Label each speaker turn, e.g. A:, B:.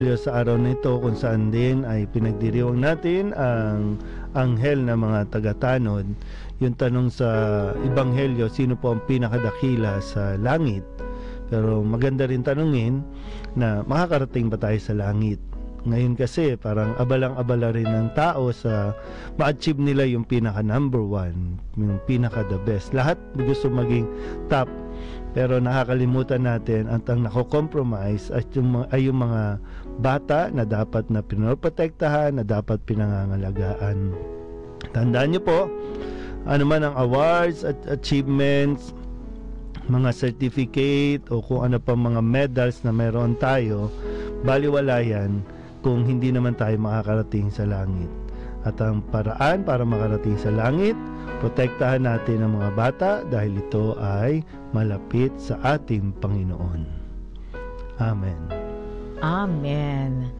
A: Sa araw na ito kung saan din ay pinagdiriwang natin ang anghel na mga taga-tanod. Yung tanong sa Ebanghelyo, sino po ang pinakadakila sa langit? Pero maganda rin tanungin na makakarating ba tayo sa langit? Ngayon kasi parang abalang-abala rin ng tao sa ma-achieve nila yung pinaka number one, yung pinaka the best. Lahat gusto maging top. Pero nakakalimutan natin ang nako-compromise ay yung mga bata na dapat na pinoprotektahan, na dapat pinangangalagaan. Tandaan niyo po, ano man ang awards at achievements, mga certificate o kung ano pa mga medals na meron tayo, baliwala yan kung hindi naman tayo makakarating sa langit. At ang paraan para makarating sa langit, protektahan natin ang mga bata dahil ito ay malapit sa ating Panginoon. Amen.
B: Amen.